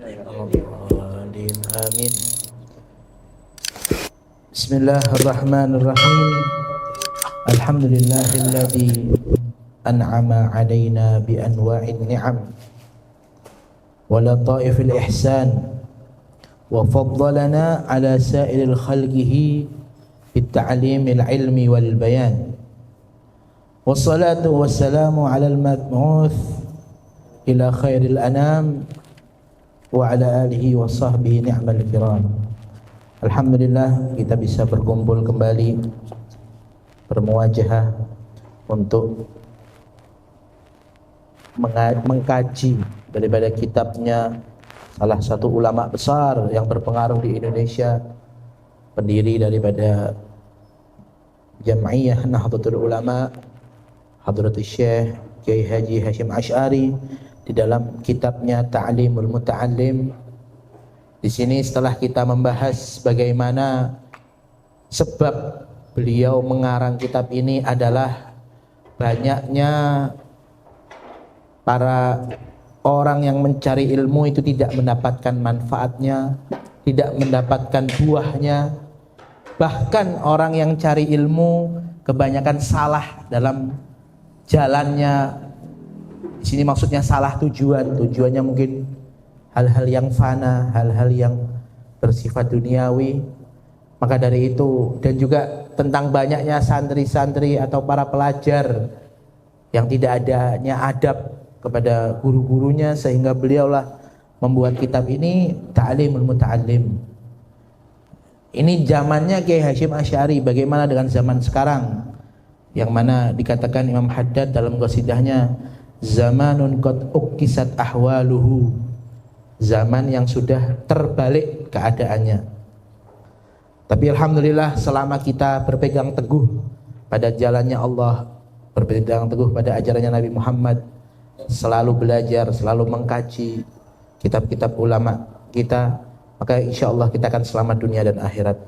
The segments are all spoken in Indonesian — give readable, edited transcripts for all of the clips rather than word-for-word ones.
Amin. Amin. Bismillahirrahmanirrahim. Alhamdulillahilladzi an'ama 'alaina bi anwa'in ni'am wa lataifil ihsan wa faddalana 'ala sa'iril khalqihi bit ta'limil ilmi wal bayan. Wassalatu wassalamu 'alal mab'uts ila khairil anam wa ala alihi wa sahbihi ni'mal kiram. Alhamdulillah kita bisa berkumpul kembali, bermuajahah untuk mengkaji daripada kitabnya salah satu ulama besar yang berpengaruh di Indonesia, pendiri daripada Jam'iyah Nahdlatul Ulama, Hadratus Syekh Kiai Haji Hasyim Asy'ari, di dalam kitabnya Ta'limul Muta'allim. Di sini setelah kita membahas bagaimana sebab beliau mengarang kitab ini adalah banyaknya para orang yang mencari ilmu itu tidak mendapatkan manfaatnya, tidak mendapatkan buahnya. Bahkan orang yang cari ilmu kebanyakan salah dalam jalannya. Di sini maksudnya salah tujuannya mungkin hal-hal yang fana, hal-hal yang bersifat duniawi. Maka dari itu, dan juga tentang banyaknya santri-santri atau para pelajar yang tidak adanya adab kepada guru-gurunya, sehingga beliaulah membuat kitab ini Ta'limul Muta'allim. Ini zamannya Kiai Hasyim Asy'ari. Bagaimana dengan zaman sekarang, yang mana dikatakan Imam Haddad dalam qasidahnya, zamanun qad ukkisat ahwaluhu, zaman yang sudah terbalik keadaannya. Tapi alhamdulillah selama kita berpegang teguh pada jalannya Allah, berpegang teguh pada ajarannya Nabi Muhammad, selalu belajar, selalu mengkaji kitab-kitab ulama kita, maka insyaallah kita akan selamat dunia dan akhirat.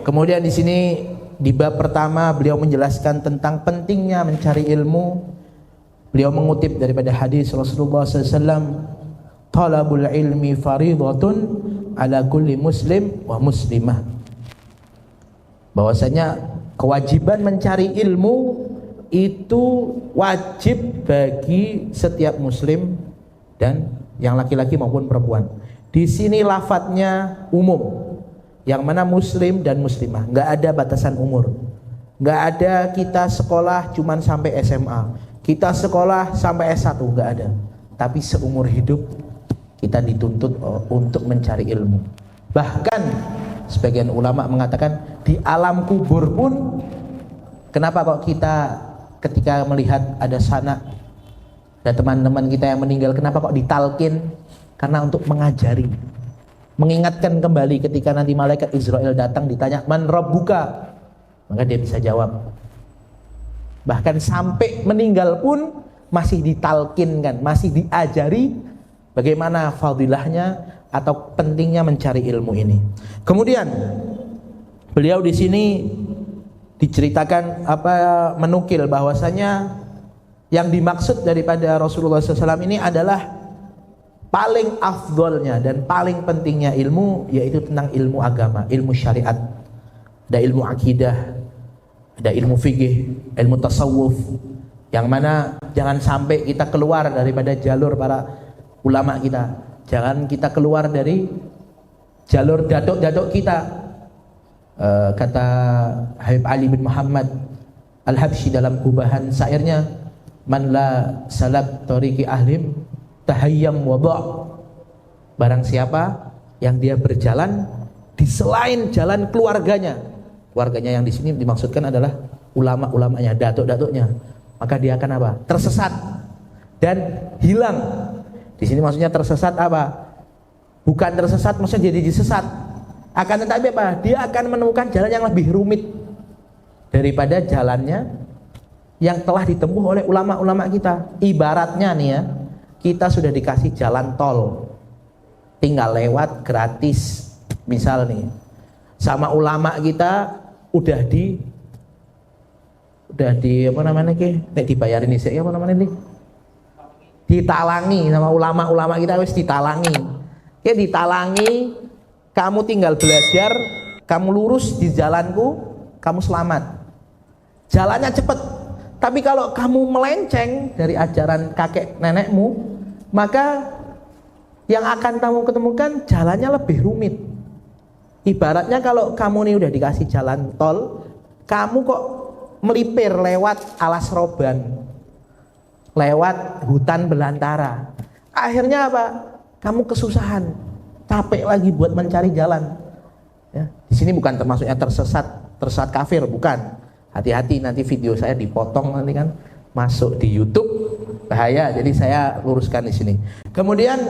Kemudian di sini di bab pertama beliau menjelaskan tentang pentingnya mencari ilmu. Beliau mengutip daripada hadis Rasulullah SAW, talabul ilmi faridatun ala kulli muslim wa muslimah. Bahwasanya kewajiban mencari ilmu itu wajib bagi setiap muslim, dan yang laki-laki maupun perempuan. Di sini lafadznya umum, yang mana muslim dan muslimah, nggak ada batasan umur, nggak ada kita sekolah cuman sampai SMA, kita sekolah sampai S1, nggak ada. Tapi seumur hidup kita dituntut untuk mencari ilmu. Bahkan sebagian ulama mengatakan di alam kubur pun, kenapa kok kita ketika melihat ada sanak, ada teman-teman kita yang meninggal, kenapa kok ditalkin? Karena untuk mengajari, mengingatkan kembali ketika nanti malaikat Israel datang ditanya man rabbuka, maka dia bisa jawab. Bahkan sampai meninggal pun masih ditalkinkan, masih diajari bagaimana fadilahnya atau pentingnya mencari ilmu ini. Kemudian beliau di sini diceritakan menukil bahwasanya yang dimaksud daripada Rasulullah SAW ini adalah paling afdolnya dan paling pentingnya ilmu, yaitu tentang ilmu agama, ilmu syariat. Ada ilmu akidah, ada ilmu fikih, ilmu tasawuf, yang mana jangan sampai kita keluar daripada jalur para ulama kita. Jangan kita keluar dari jalur datuk-datuk kita. Kata Habib Ali bin Muhammad Al-Habsyi dalam kubahan syairnya, man la salak tariqi ahlim tahayyam wada'. Barang siapa yang dia berjalan di selain jalan keluarganya, keluarganya yang di sini dimaksudkan adalah ulama-ulamanya, datuk-datuknya, maka dia akan apa? Tersesat dan hilang. Di sini maksudnya tersesat apa? Bukan tersesat maksudnya jadi disesat. Akan tetapi apa? Dia akan menemukan jalan yang lebih rumit daripada jalannya yang telah ditempuh oleh ulama-ulama kita. Ibaratnya nih ya, kita sudah dikasih jalan tol, tinggal lewat gratis. Misal nih, sama ulama kita udah di apa namanya ki? Nek dibayarin nih apa namanya nih? Ditalangi sama ulama-ulama kita, wis ditalangi. Ya ditalangi, kamu tinggal belajar, kamu lurus di jalanku, kamu selamat. Jalannya cepat. Tapi kalau kamu melenceng dari ajaran kakek nenekmu, maka yang akan kamu ketemukan jalannya lebih rumit. Ibaratnya kalau kamu nih udah dikasih jalan tol, kamu kok melipir lewat alas roban, lewat hutan belantara. Akhirnya apa? Kamu kesusahan, capek lagi buat mencari jalan. Ya, di sini bukan termasuknya tersesat kafir, bukan. Hati-hati nanti video saya dipotong nanti kan masuk di YouTube, bahaya. Jadi saya luruskan di sini. Kemudian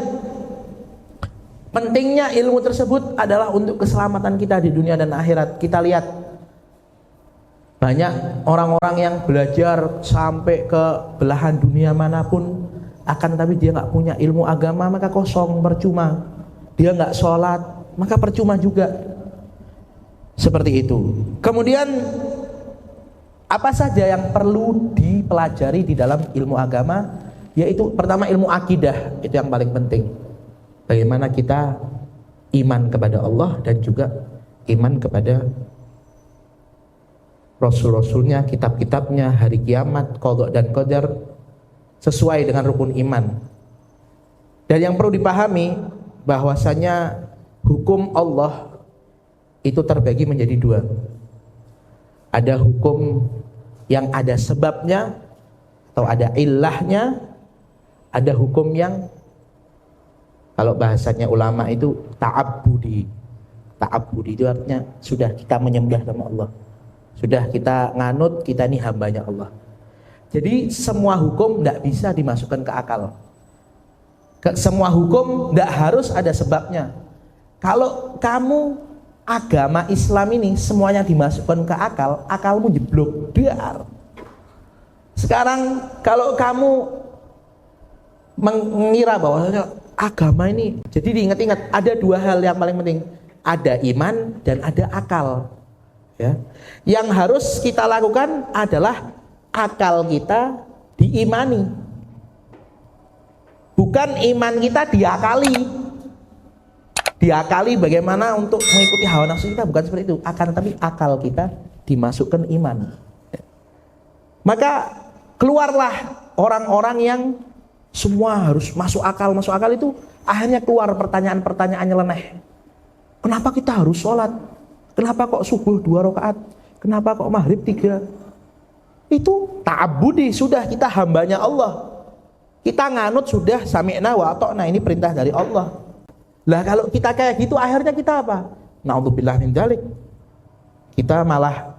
pentingnya ilmu tersebut adalah untuk keselamatan kita di dunia dan akhirat. Kita lihat banyak orang-orang yang belajar sampai ke belahan dunia manapun, akan tapi dia nggak punya ilmu agama, maka kosong, percuma. Dia nggak sholat, maka percuma juga. Seperti itu. Kemudian apa saja yang perlu dipelajari di dalam ilmu agama? Yaitu pertama ilmu akidah, itu yang paling penting. Bagaimana kita iman kepada Allah dan juga iman kepada Rasul-Rasulnya, kitab-kitabnya, hari kiamat, qadha dan qadar, sesuai dengan rukun iman. Dan yang perlu dipahami bahwasanya hukum Allah itu terbagi menjadi dua. Ada hukum yang ada sebabnya atau ada ilahnya, ada hukum yang kalau bahasanya ulama itu ta'abbudi. Ta'abbudi itu artinya sudah kita menyembah sama Allah, sudah kita nganut, kita ini hambanya Allah. Jadi semua hukum tidak bisa dimasukkan ke akal. Semua hukum tidak harus ada sebabnya. Kalau kamu agama Islam ini semuanya dimasukkan ke akal, akalmu jeblok, biar. Sekarang kalau kamu mengira bahwa agama ini, jadi diingat-ingat ada dua hal yang paling penting, ada iman dan ada akal. Ya. Yang harus kita lakukan adalah akal kita diimani, bukan iman kita diakali. Diakali bagaimana untuk mengikuti hawa nafsu kita, bukan seperti itu. Akan tetapi akal kita dimasukkan iman. Maka keluarlah orang-orang yang semua harus masuk akal itu, akhirnya keluar pertanyaan-pertanyaan nyeleneh. Kenapa kita harus sholat? Kenapa kok subuh 2 rakaat? Kenapa kok maghrib 3? Itu ta'abbudi, sudah kita hambanya Allah. Kita nganut sudah sami'na wa ata'na, ini perintah dari Allah. Lah kalau kita kayak gitu akhirnya kita apa? Na'udzubillah min dzalik. Kita malah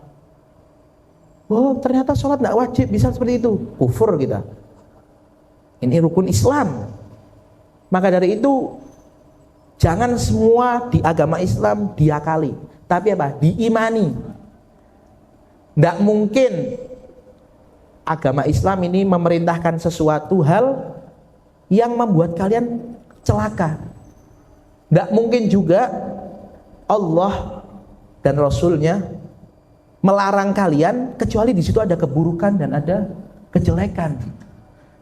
ternyata sholat tidak wajib, bisa seperti itu. Kufur kita. Ini rukun Islam. Maka dari itu jangan semua di agama Islam diakali, tapi apa? Diimani. Tidak mungkin agama Islam ini memerintahkan sesuatu hal yang membuat kalian celaka. Tidak mungkin juga Allah dan Rasulnya melarang kalian kecuali di situ ada keburukan dan ada kejelekan.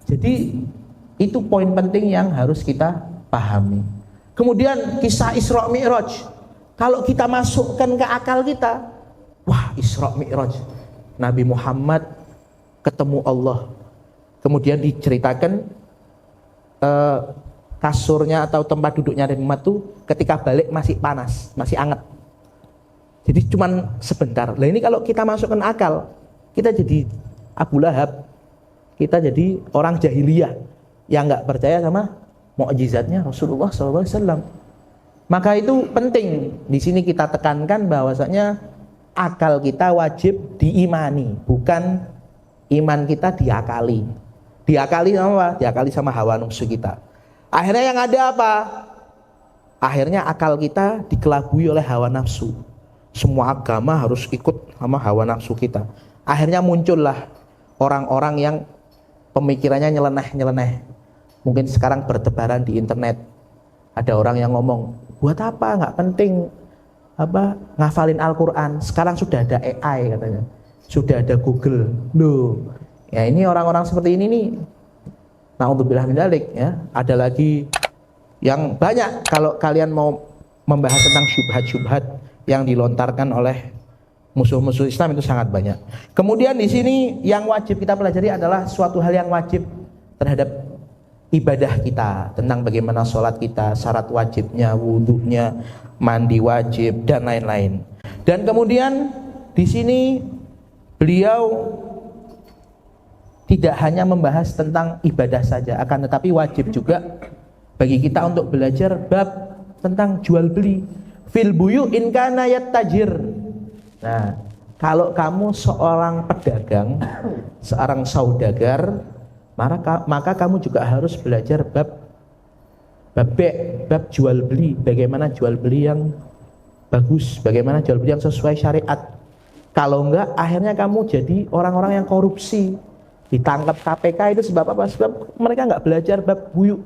Jadi itu poin penting yang harus kita pahami. Kemudian kisah Isra Mi'raj, kalau kita masukkan ke akal kita, wah Isra Mi'raj, Nabi Muhammad ketemu Allah. Kemudian diceritakan kasurnya atau tempat duduknya Nabi Muhammad itu ketika balik masih panas, masih hangat. Jadi cuman sebentar. Lah ini kalau kita masukkan akal, kita jadi Abu Lahab, kita jadi orang jahiliyah yang nggak percaya sama mukjizatnya Rasulullah SAW. Maka itu penting. Di sini kita tekankan bahwasanya akal kita wajib diimani, bukan iman kita diakali. Diakali sama apa? Diakali sama hawa nafsu kita. Akhirnya yang ada apa? Akhirnya akal kita dikelabui oleh hawa nafsu. Semua agama harus ikut sama hawa nafsu kita. Akhirnya muncullah orang-orang yang pemikirannya nyeleneh-nyeleneh. Mungkin sekarang bertebaran di internet. Ada orang yang ngomong, buat apa? Nggak penting ngafalin Al-Quran. Sekarang sudah ada AI katanya, sudah ada Google. Loh, ya ini orang-orang seperti ini nih. Na'udzubillah min dzalik, ya. Ada lagi yang banyak kalau kalian mau membahas tentang syubhat-syubhat yang dilontarkan oleh musuh-musuh Islam itu sangat banyak. Kemudian di sini yang wajib kita pelajari adalah suatu hal yang wajib terhadap ibadah kita, tentang bagaimana sholat kita, syarat wajibnya, wudhunya, mandi wajib dan lain-lain. Dan kemudian di sini beliau tidak hanya membahas tentang ibadah saja, akan tetapi wajib juga bagi kita untuk belajar bab tentang jual beli. Fil buyu in kana yattajir. Nah, kalau kamu seorang pedagang, seorang saudagar, maka kamu juga harus belajar bab jual beli, bagaimana jual beli yang bagus, bagaimana jual beli yang sesuai syariat. Kalau enggak, akhirnya kamu jadi orang-orang yang korupsi, ditangkap KPK. Itu sebab apa? Sebab mereka enggak belajar bab buyu,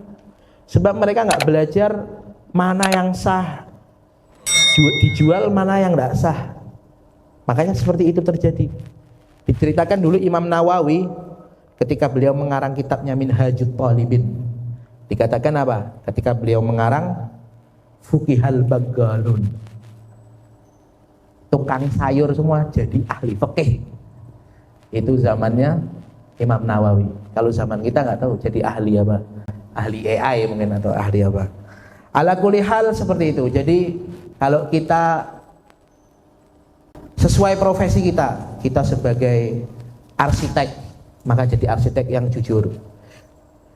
sebab mereka enggak belajar mana yang sah dijual, mana yang enggak sah. Makanya seperti itu terjadi. Diceritakan dulu Imam Nawawi ketika beliau mengarang kitabnya Minhajut Thalibin, dikatakan apa? Ketika beliau mengarang Fuqihal Baggalun, tukang sayur semua jadi ahli fikih. Itu zamannya Imam Nawawi. Kalau zaman kita nggak tahu jadi ahli apa, ahli AI mungkin atau ahli apa. Ala kulli hal seperti itu. Jadi kalau kita sesuai profesi kita sebagai arsitek, maka jadi arsitek yang jujur.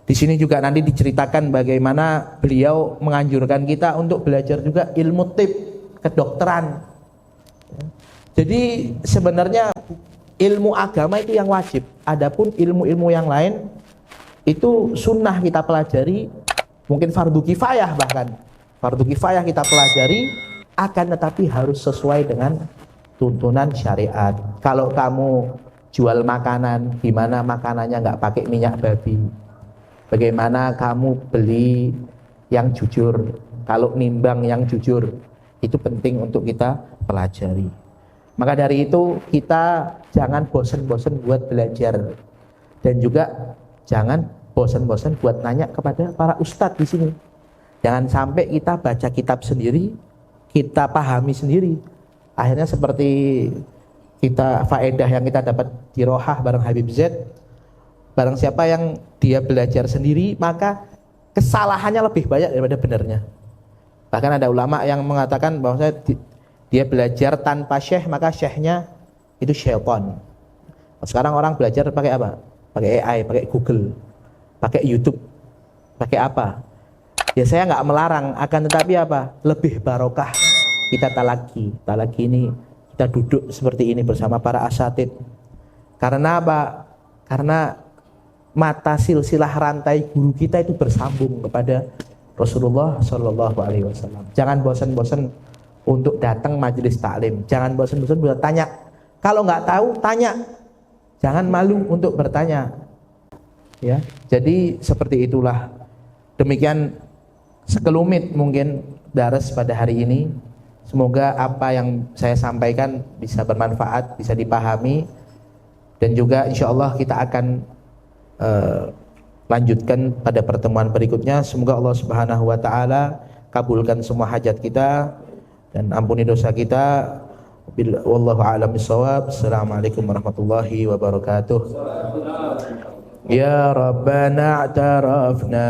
Di sini juga nanti diceritakan bagaimana beliau menganjurkan kita untuk belajar juga ilmu tib, kedokteran. Jadi sebenarnya ilmu agama itu yang wajib. Adapun ilmu-ilmu yang lain itu sunnah kita pelajari, mungkin fardu kifayah, bahkan fardu kifayah kita pelajari, akan tetapi harus sesuai dengan tuntunan syariat. Kalau kamu jual makanan, gimana makanannya nggak pakai minyak babi? Bagaimana kamu beli yang jujur? Kalau nimbang yang jujur, itu penting untuk kita pelajari. Maka dari itu kita jangan bosan-bosan buat belajar, dan juga jangan bosan-bosan buat nanya kepada para ustadz di sini. Jangan sampai kita baca kitab sendiri, kita pahami sendiri. Akhirnya seperti kita faedah yang kita dapat di Rohah bareng Habib Z, barang siapa yang dia belajar sendiri maka kesalahannya lebih banyak daripada benarnya. Bahkan ada ulama yang mengatakan bahwa dia belajar tanpa syekh, maka syekhnya itu syaitan. Sekarang orang belajar pakai apa? Pakai AI, pakai Google, pakai YouTube, pakai apa? Ya saya nggak melarang, akan tetapi apa? Lebih barokah kita talaki ini, kita duduk seperti ini bersama para asatid. Karena apa? Karena mata silsilah rantai guru kita itu bersambung kepada Rasulullah Shallallahu Alaihi Wasallam. Jangan bosan-bosan untuk datang majelis taklim. Jangan bosan-bosan buat tanya. Kalau nggak tahu tanya. Jangan malu untuk bertanya. Ya, jadi seperti itulah. Demikian sekelumit mungkin daras pada hari ini. Semoga apa yang saya sampaikan bisa bermanfaat, bisa dipahami, dan juga insya Allah kita akan lanjutkan pada pertemuan berikutnya. Semoga Allah Subhanahu wa Ta'ala kabulkan semua hajat kita dan ampuni dosa kita. Wallahu a'lam bishawab. Assalamualaikum warahmatullahi wabarakatuh. Ya Rabbana a'tarafna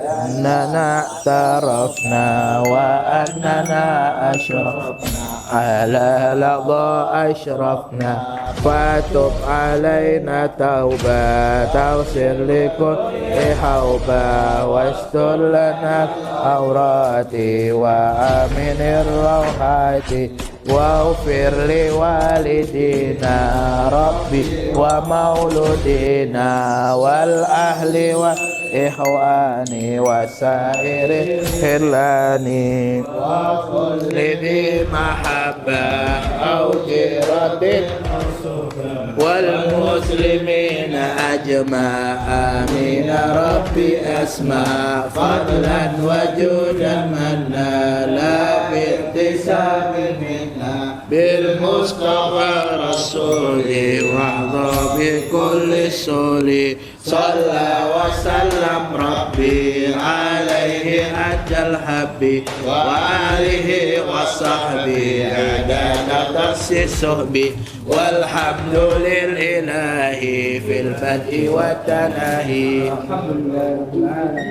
annana a'tarafna wa annana ashrafna ala ladha ashrafna fatub alaina tauba taghfir likulli hauba wastur lana awrati wa aminir rawhati waghfir li walidina rabbi wa mauludina wal ahli wa ikhwani wa sairi khilani wa kulli di mahabbah au jiratin wal muslimina ajma amin rabbi asma fadlan wa judan manna la bi ihtisabi minna بالمصطفى رسولي واحظى بكل سولي صلى وسلم ربي عليه أجل حبي وآله وصحبه عدد درس صحبي والحمد لله في البدء والتناهي. الحمد لله.